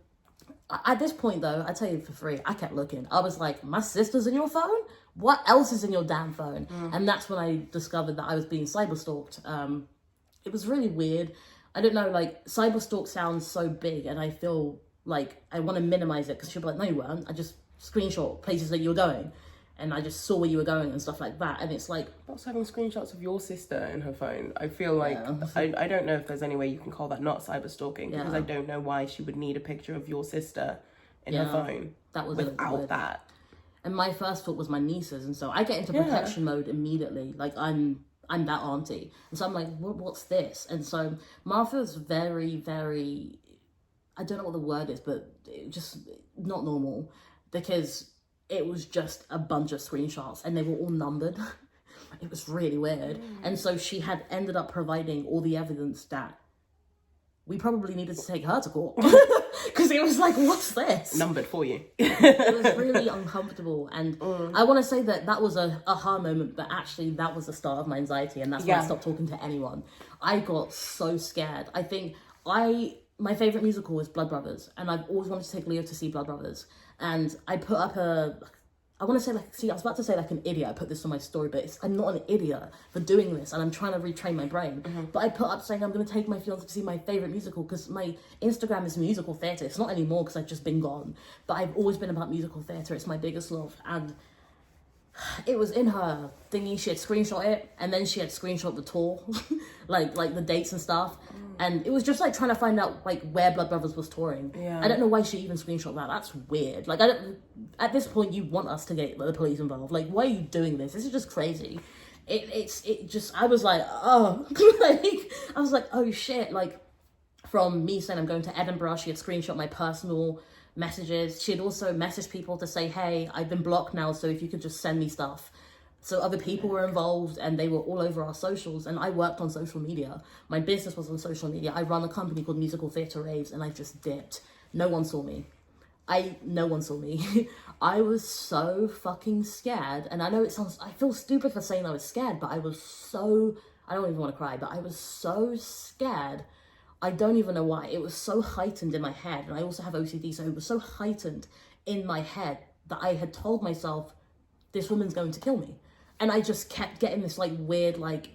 at this point, though, I tell you for free, I kept looking. I was like, my sister's in your phone? What else is in your damn phone? And that's when I discovered that I was being cyberstalked. It was really weird. I don't know, like, cyberstalk sounds so big, and I feel like I want to minimize it because she'll be like, no, you weren't. I just screenshot places that you were going and I just saw where you were going and stuff like that. And it's like, what's having screenshots of your sister in her phone? I feel like, I don't know if there's any way you can call that not cyber stalking because I don't know why she would need a picture of your sister in her phone that was without that. And my first thought was my nieces. And so I get into protection mode immediately. Like, I'm that auntie. And so I'm like, what's this? And so Martha's very, very, I don't know what the word is, but just not normal because it was just a bunch of screenshots and they were all numbered. It was really weird. And so she had ended up providing all the evidence that we probably needed to take her to court because it was like, what's this? Numbered for you. It was really uncomfortable. And I want to say that was a aha moment, but actually that was the start of my anxiety. And that's why I stopped talking to anyone. I got so scared. I think my favorite musical was Blood Brothers, and I've always wanted to take Leo to see Blood Brothers. And I put up I want to say I was about to say like an idiot. I put this on my story, but I'm not an idiot for doing this, and I'm trying to retrain my brain. But I put up saying I'm going to take my fiance to see my favorite musical because my Instagram is musical theatre. It's not anymore because I've just been gone, but I've always been about musical theatre. It's my biggest love, and it was in her thingy. She had screenshot it, and then she had screenshot the tour, like the dates and stuff. And it was just like trying to find out like where Blood Brothers was touring. I don't know why she even screenshot that. That's weird. Like, at this point, you want us to get the police involved. Like, why are you doing this? This is just crazy. I was like, oh, I was like, oh shit. Like, from me saying I'm going to Edinburgh, she had screenshot my personal messages. She had also messaged people to say, hey, I've been blocked now, so if you could just send me stuff. So other people were involved and they were all over our socials, and I worked on social media. My business was on social media. I run a company called Musical Theatre Raves, and I just dipped. No one saw me. No one saw me. I was so fucking scared. And I know I feel stupid for saying I was scared, but I don't even want to cry, but I was so scared. I don't even know why. It was so heightened in my head. And I also have OCD, so it was so heightened in my head that I had told myself, this woman's going to kill me. And I just kept getting this like weird, like,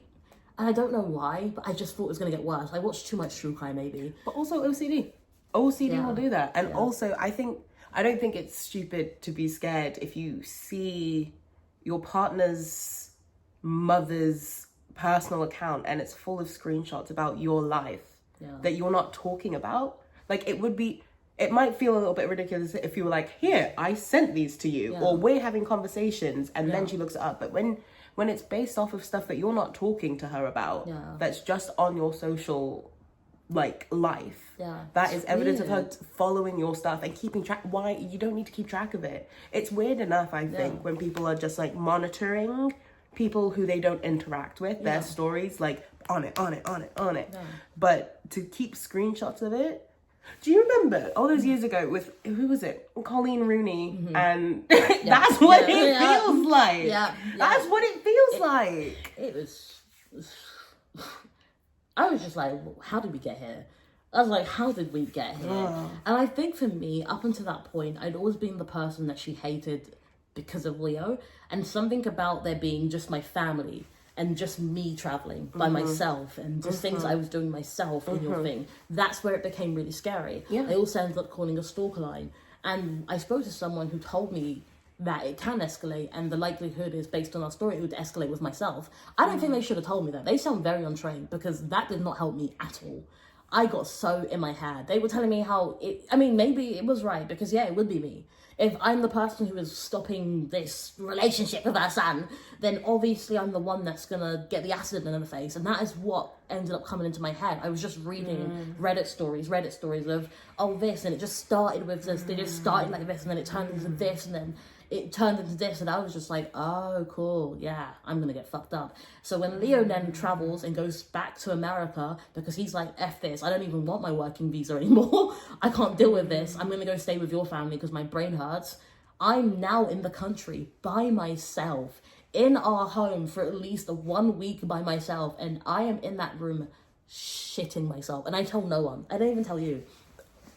and I don't know why, but I just thought it was going to get worse. I watched too much true crime, maybe. But also OCD. OCD will do that. And also, I don't think it's stupid to be scared if you see your partner's mother's personal account and it's full of screenshots about your life that you're not talking about. Like, it might feel a little bit ridiculous if you were like, here, I sent these to you, or we're having conversations, and then she looks it up. But when it's based off of stuff that you're not talking to her about, that's just on your social like life, that is evidence of her following your stuff and keeping track. Why you don't need to keep track of it. It's weird enough, I think, when people are just like monitoring people who they don't interact with, their stories, like on it. But to keep screenshots of it. Do you remember all those years ago with, who was it? Colleen Rooney. And that's what it feels like. That's what it feels like. It was I was just like, how did we get here? I was like, how did we get here? And I think for me, up until that point, I'd always been the person that she hated because of Leo. And something about there being just my family and just me traveling by myself and just things I was doing myself in your thing. That's where it became really scary. I also ended up calling a stalker line. And I spoke to someone who told me that it can escalate, and the likelihood is, based on our story, it would escalate with myself. I don't think they should have told me that. They sound very untrained, because that did not help me at all. I got so in my head. They were telling me how maybe it was right, because it would be me. If I'm the person who is stopping this relationship with our son, then obviously I'm the one that's gonna get the acid in the face. And that is what ended up coming into my head. I was just reading Reddit stories of, this, and it just started with this. They just started like this, and then it turned into this, and then it turned into this, and I was just like, oh, cool, I'm gonna get fucked up. So when Leo then travels and goes back to America, because he's like, F this, I don't even want my working visa anymore. I can't deal with this. I'm gonna go stay with your family because my brain hurts. I'm now in the country by myself, in our home for at least 1 week by myself, and I am in that room shitting myself. And I tell no one. I don't even tell you.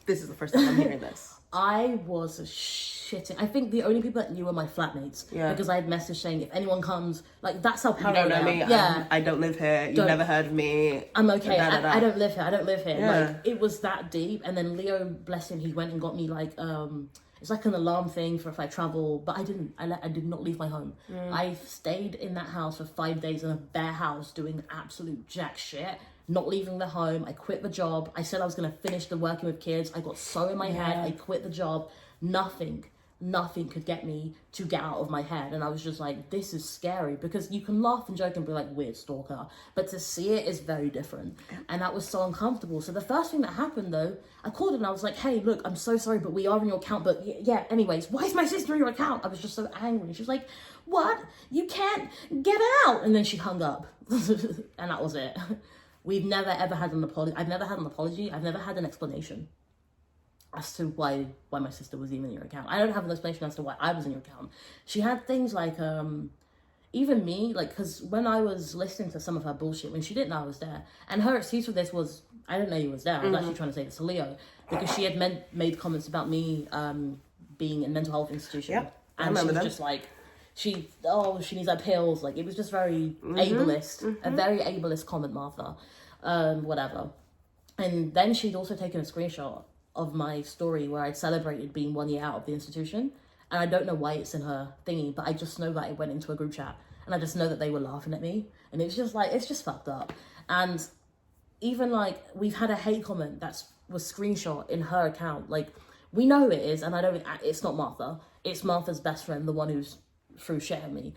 This is the first time I'm hearing this. I was shitting. I think the only people that knew were my flatmates. Because I had messaged saying, if anyone comes, like, that's how paranoid I am. You don't know me. I don't live here. You've never heard of me. I'm okay. I don't live here. Like, it was that deep. And then Leo, bless him, he went and got me like, it's like an alarm thing for if I travel. But I didn't. I did not leave my home. I stayed in that house for 5 days in a bare house doing absolute jack shit. Not leaving the home. I quit the job. I said I was going to finish the working with kids. I got so in my head. I quit the job. Nothing could get me to get out of my head. And I was just like, this is scary, because you can laugh and joke and be like, weird stalker. But to see it is very different. And that was so uncomfortable. So the first thing that happened though, I called her and I was like, hey, look, I'm so sorry, but we are in your account. But anyways, why is my sister in your account? I was just so angry. She was like, what? You can't get out. And then she hung up. And that was it. We've never ever had an apology. I've never had an apology. I've never had an explanation as to why my sister was even in your account. I don't have an explanation as to why I was in your account. She had things like, even me, like, because when I was listening to some of her bullshit, when she didn't know I was there, and her excuse for this was, I didn't know you was there. I was actually trying to say this to Leo, because she had made comments about me being in mental health institution. And she was just like, she needs her pills. Like, it was just very ableist, a very ableist comment, Martha. Whatever. And then she'd also taken a screenshot of my story where I'd celebrated being 1 year out of the institution. And I don't know why it's in her thingy, but I just know that it went into a group chat. And I just know that they were laughing at me. And it's just like, it's just fucked up. And even like, we've had a hate comment was screenshot in her account. Like, we know who it is, and it's not Martha. It's Martha's best friend, the one who's threw shit at me,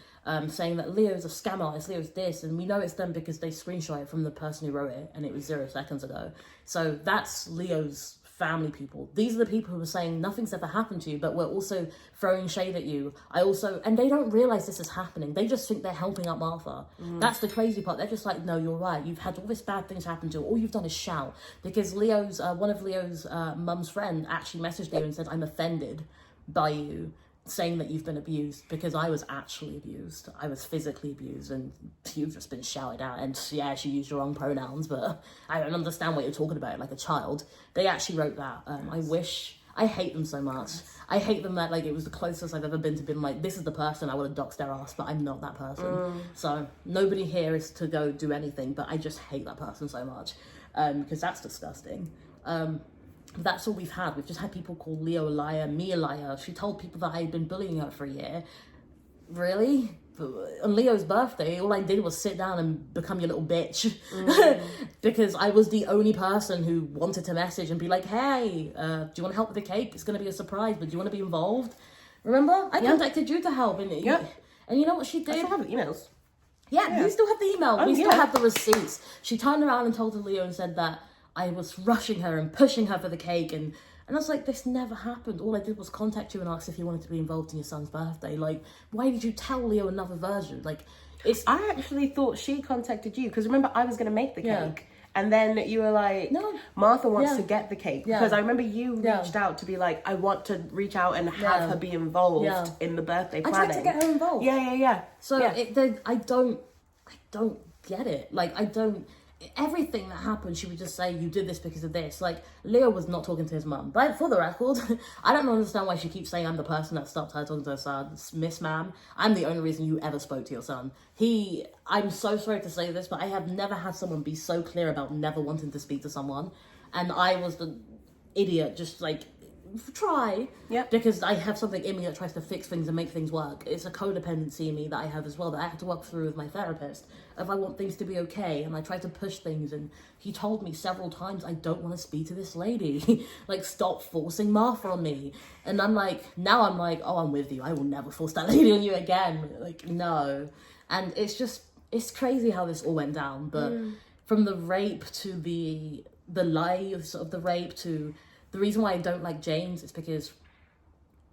saying that Leo's a scam artist, Leo's this, and we know it's them because they screenshot it from the person who wrote it, and it was 0 seconds ago. So that's Leo's family people. These are the people who are saying nothing's ever happened to you, but we're also throwing shade at you. And they don't realize this is happening. They just think they're helping out Martha. That's the crazy part. They're just like, no, you're right. You've had all this bad things happen to you. All you've done is shout. Because one of Leo's mum's friend actually messaged Leo and said, I'm offended by you saying that you've been abused, because I was actually abused. I was physically abused, and you've just been shouted at. And yeah, she used your wrong pronouns, but I don't understand what you're talking about, like a child. They actually wrote that. I hate them so much. I hate them that, like, it was the closest I've ever been to being like, this is the person I would have doxed their ass, but I'm not that person. So nobody here is to go do anything, but I just hate that person so much, because that's disgusting. That's all we've had. We've just had people call Leo a liar, me a liar. She told people that I had been bullying her for a year. Really? On Leo's birthday, all I did was sit down and become your little bitch. Because I was the only person who wanted to message and be like, hey, do you want to help with the cake? It's going to be a surprise, but do you want to be involved? Remember? I contacted you to help. And you know what she did? I still have the emails. Yeah, we still have the email. We still have the receipts. She turned around and told Leo and said that I was rushing her and pushing her for the cake, and I was like, this never happened. All I did was contact you and ask if you wanted to be involved in your son's birthday. Like, why did you tell Leo another version? Like, I actually thought she contacted you, because remember, I was going to make the cake. And then you were like, no, Martha wants to get the cake. Because I remember you reached out to be like, I want to reach out and have her be involved in the birthday planning. I tried to get her involved. Yeah. So I don't get it. Like, everything that happened, she would just say, you did this because of this. Like, Leo was not talking to his mum. But for the record, I don't understand why she keeps saying I'm the person that stopped her talking to her son. Miss ma'am, I'm the only reason you ever spoke to your son. I'm so sorry to say this, but I have never had someone be so clear about never wanting to speak to someone. And I was the idiot, just like, try. Because I have something in me that tries to fix things and make things work. It's a codependency in me that I have as well, that I have to work through with my therapist. If I want things to be okay, and I try to push things, and he told me several times, I don't want to speak to this lady. Like, stop forcing Martha on me. And I'm like, oh, I'm with you. I will never force that lady on you again. Like, no. And it's crazy how this all went down. But from the rape to the lies of the rape to the reason why I don't like James is because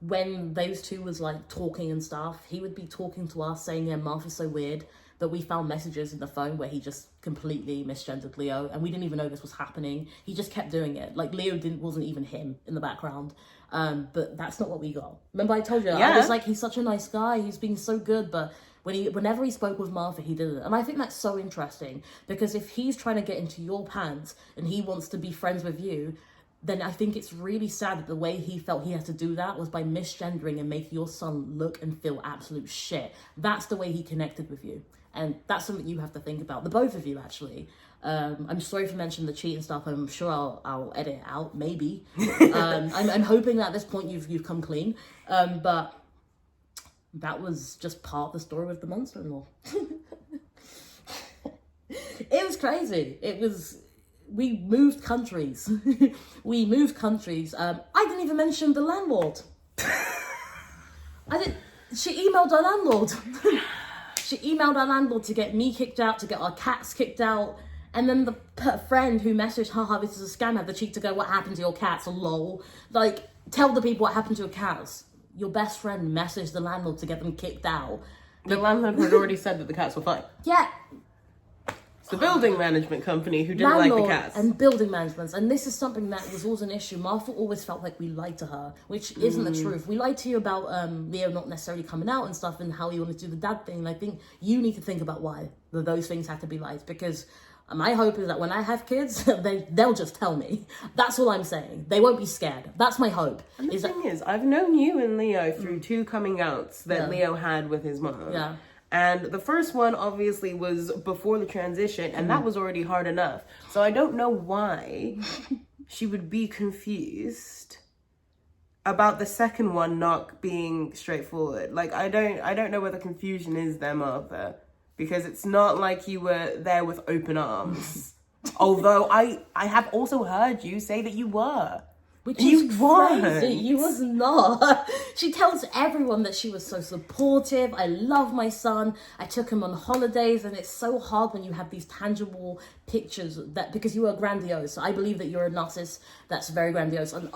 when those two was like talking and stuff, he would be talking to us saying, yeah, Martha's so weird, that we found messages in the phone where he just completely misgendered Leo, and we didn't even know this was happening. He just kept doing it. Like, Leo wasn't even him in the background. But that's not what we got. Remember I told you, I was like, he's such a nice guy, he's being so good, but whenever he spoke with Martha, he didn't. And I think that's so interesting, because if he's trying to get into your pants and he wants to be friends with you, then I think it's really sad that the way he felt he had to do that was by misgendering and making your son look and feel absolute shit. That's the way he connected with you. And that's something you have to think about. The both of you, actually. I'm sorry for mentioning the cheating stuff. I'm sure I'll edit it out, maybe. I'm hoping that at this point you've come clean. But that was just part of the story with the monster-in-law. It was crazy. We moved countries. I didn't even mention the landlord. She emailed our landlord. She emailed our landlord to get me kicked out, to get our cats kicked out. And then the friend who messaged, haha, this is a scam, had the cheek to go, what happened to your cats? Lol. Like, tell the people what happened to your cats. Your best friend messaged the landlord to get them kicked out. The landlord had already said that the cats were fine. Yeah. It's the building management company who didn't like the cats. And building management. And this is something that was always an issue. Martha always felt like we lied to her, which isn't the truth. We lied to you about Leo not necessarily coming out and stuff and how he wanted to do the dad thing. And I think you need to think about why those things had to be lies. Because my hope is that when I have kids, they'll just tell me. That's all I'm saying. They won't be scared. That's my hope. And the thing is, I've known you and Leo through 2 coming outs that Leo had with his mom. Yeah. And the first one obviously was before the transition, and that was already hard enough. So I don't know why she would be confused about the second one not being straightforward. Like, I don't know where the confusion is there, Martha, because it's not like you were there with open arms. Although I have also heard you say that you were. Which You is weren't. crazy. You was not. She tells everyone that she was so supportive. I love my son. I took him on holidays, and it's so hard when you have these tangible pictures that because you are grandiose. I believe that you're a narcissist that's very grandiose. And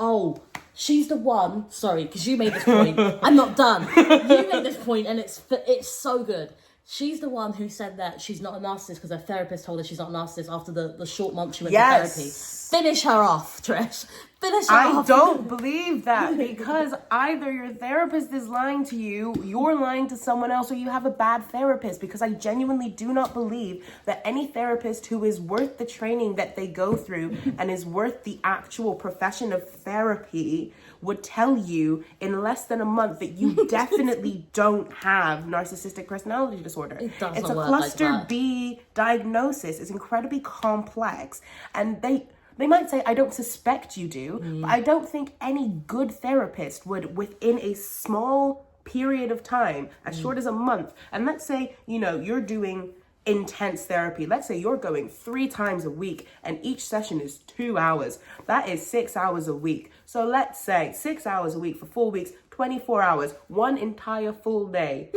she's the one. Sorry, because you made this point. I'm not done. You made this point, and it's so good. She's the one who said that she's not a narcissist because her therapist told her she's not a narcissist after the short month she went to therapy. Finish her off, Trish. Finish her off. I don't believe that, because either your therapist is lying to you, you're lying to someone else, or you have a bad therapist, because I genuinely do not believe that any therapist who is worth the training that they go through and is worth the actual profession of therapy would tell you in less than a month that you definitely don't have narcissistic personality disorder. It doesn't It's a work cluster like that. B diagnosis. It's incredibly complex, and they might say, I don't suspect you do, but I don't think any good therapist would, within a small period of time, as short as a month, and let's say, you're doing intense therapy. Let's say you're going 3 times a week and each session is 2 hours. That is 6 hours a week. So let's say 6 hours a week for 4 weeks, 24 hours, 1 entire full day.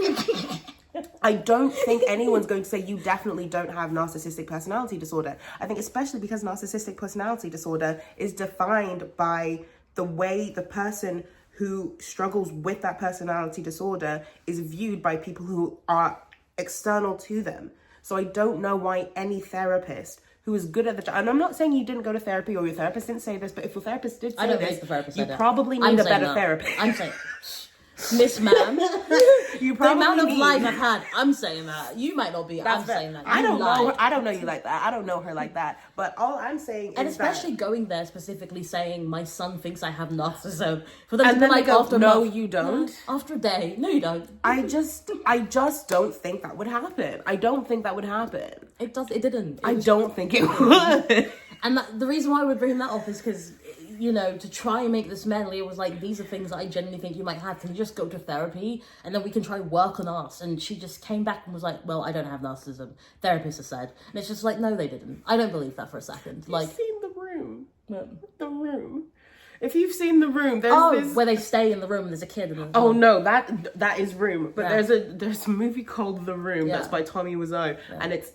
I don't think anyone's going to say you definitely don't have narcissistic personality disorder. I think especially because narcissistic personality disorder is defined by the way the person who struggles with that personality disorder is viewed by people who are external to them. So I don't know why any therapist who is good at the job, and I'm not saying you didn't go to therapy or your therapist didn't say this, but if your therapist did say this, you probably need a better therapist. I'm saying, Miss Ma'am, you the probably amount of need. life I've had, I'm saying that. You might not be. I'm saying that. I don't know her. I don't know you like that. I don't know her like that. But all I'm saying and is especially that, going there specifically saying my son thinks I have narcissism for them and to then be like they go, after a no, month, you don't. No, after a day, no, you don't. I just don't think that would happen. I don't think that would happen. It does. It didn't. I don't think it would. And the reason why I would bring that up is because, to try and make this manly, it was like, these are things that I genuinely think you might have. Can you just go to therapy and then we can try work on us? And she just came back and was like, well, I don't have narcissism. Therapists have said. And it's just like, no, they didn't. I don't believe that for a second. You've seen The Room. The Room. If you've seen The Room, there's this... where they stay in the room and there's a kid in the room. Oh no, that is Room. But there's a movie called The Room that's by Tommy Wiseau, and it's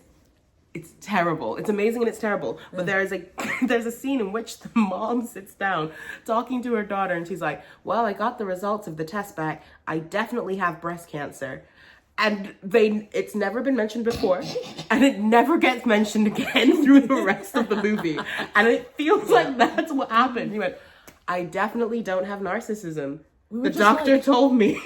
terrible. It's amazing and it's terrible. But there's a scene in which the mom sits down talking to her daughter and she's like, well, I got the results of the test back. I definitely have breast cancer. And it's never been mentioned before, and it never gets mentioned again through the rest of the movie. And it feels like that's what happened. He went, I definitely don't have narcissism. The doctor told me.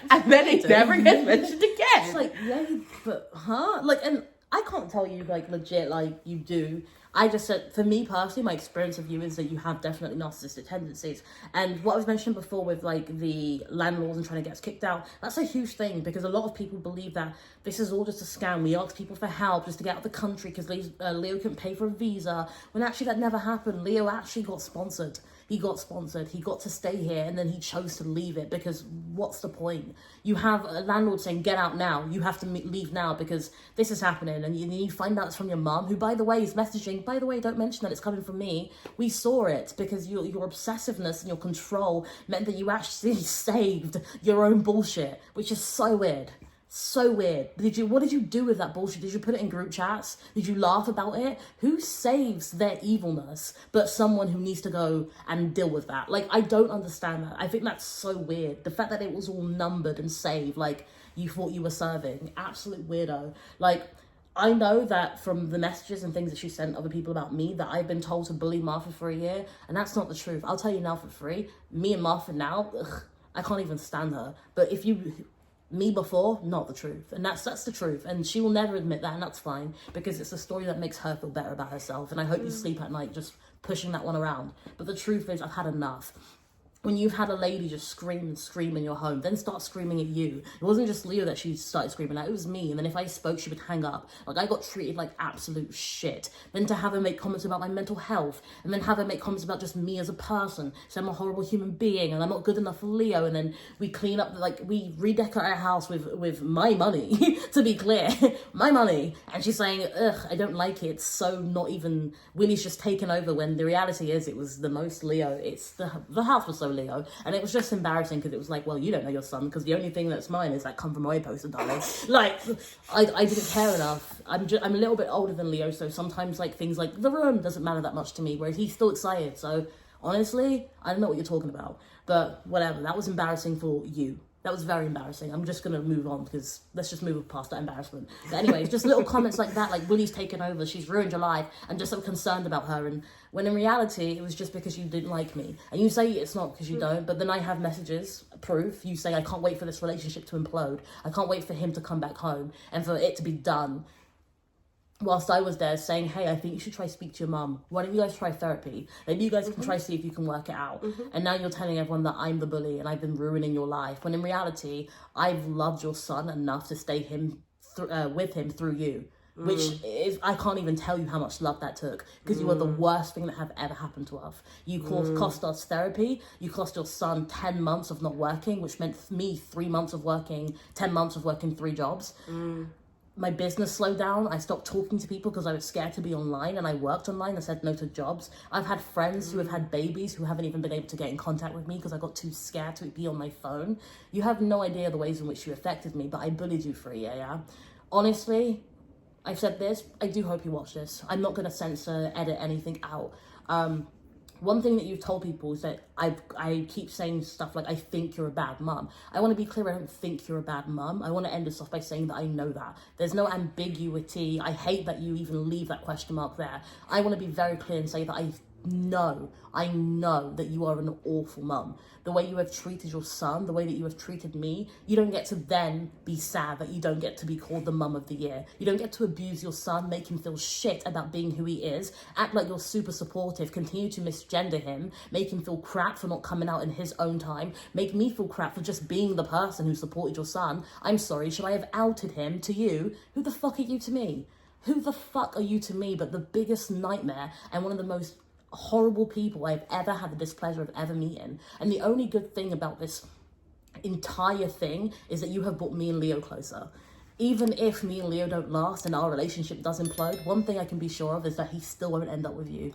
And then it never gets mentioned again. It's like, yeah, but and I can't tell you legit you do. I just said, for me personally, my experience of you is that you have definitely narcissistic tendencies. And what I was mentioning before with the landlords and trying to get us kicked out, that's a huge thing because a lot of people believe that this is all just a scam. We ask people for help just to get out of the country because Leo couldn't pay for a visa, when actually that never happened. Leo actually got sponsored. He got to stay here, and then he chose to leave it because what's the point? You have a landlord saying, get out now. You have to leave now because this is happening. And you find out it's from your mum, who, by the way, is messaging, by the way, don't mention that it's coming from me. We saw it because your obsessiveness and your control meant that you actually saved your own bullshit, which is so weird. So weird. What did you do with that bullshit? Did you put it in group chats? Did you laugh about it? Who saves their evilness but someone who needs to go and deal with that? I don't understand that. I think that's so weird. The fact that it was all numbered and saved, you thought you were serving. Absolute weirdo. I know that from the messages and things that she sent other people about me that I've been told to bully Martha for a year, and that's not the truth. I'll tell you now for free. Me and Martha now, I can't even stand her. But if you... me before, not the truth. And that's the truth. And she will never admit that, and that's fine, because it's a story that makes her feel better about herself. And I hope you sleep at night just pushing that one around. But the truth is, I've had enough. when you've had a lady just scream and scream in your home, then start screaming at you. It wasn't just Leo that she started screaming at, it was me. And then if I spoke, she would hang up. Like, I got treated like absolute shit. Then to have her make comments about my mental health, and then have her make comments about just me as a person. So I'm a horrible human being, and I'm not good enough for Leo. And then we clean up, like, we redecorate our house with my money, to be clear, my money. And she's saying, ugh, I don't like it. It's so not even, Willie's just taken over, when the reality is it was the most Leo. It's the house was so Leo, and it was just embarrassing because it was like, well, you don't know your son, because the only thing that's mine is that come from my poster, darling. Like, I didn't care enough. I'm a little bit older than Leo, so sometimes like things like the room doesn't matter that much to me, whereas he's still excited. So honestly, I don't know what you're talking about, but whatever. That was embarrassing for you. That was very embarrassing. I'm just going to move on, because let's just move past that embarrassment. But anyways, just little comments like that, like, Willie's taken over, she's ruined your life, I'm just so concerned about her. And when in reality, it was just because you didn't like me. And you say it's not because you don't, but then I have messages, proof. You say, I can't wait for this relationship to implode. I can't wait for him to come back home and for it to be done. Whilst I was there saying, hey, I think you should try speak to your mum. Why don't you guys try therapy? Maybe you guys can try see if you can work it out. And now you're telling everyone that I'm the bully and I've been ruining your life. When in reality, I've loved your son enough to stay with him through you. Which is, I can't even tell you how much love that took, because you are the worst thing that have ever happened to us. You cost us therapy. You cost your son 10 months of not working, which meant me 3 months of working, 10 months of working 3 jobs. My business slowed down. I stopped talking to people because I was scared to be online, and I worked online. I said no to jobs. I've had friends who have had babies who haven't even been able to get in contact with me because I got too scared to be on my phone. You have no idea the ways in which you affected me, but I bullied you for a year, yeah? Honestly, I've said this. I do hope you watch this. I'm not going to censor, edit anything out. One thing that you've told people is that I keep saying stuff like, I think you're a bad mum. I want to be clear, I don't think you're a bad mum. I want to end this off by saying that I know that. There's no ambiguity. I hate that you even leave that question mark there. I want to be very clear and say that I know that you are an awful mum. The way you have treated your son, the way that you have treated me, you don't get to then be sad that you don't get to be called the mum of the year. You don't get to abuse your son, make him feel shit about being who he is, act like you're super supportive, continue to misgender him, make him feel crap for not coming out in his own time, make me feel crap for just being the person who supported your son. I'm sorry, should I have outed him to you? Who the fuck are you to me? Who the fuck are you to me but the biggest nightmare and one of the most horrible people I've ever had the displeasure of ever meeting. And the only good thing about this entire thing is that you have brought me and Leo closer. Even if me and Leo don't last and our relationship does implode, one thing I can be sure of is that he still won't end up with you.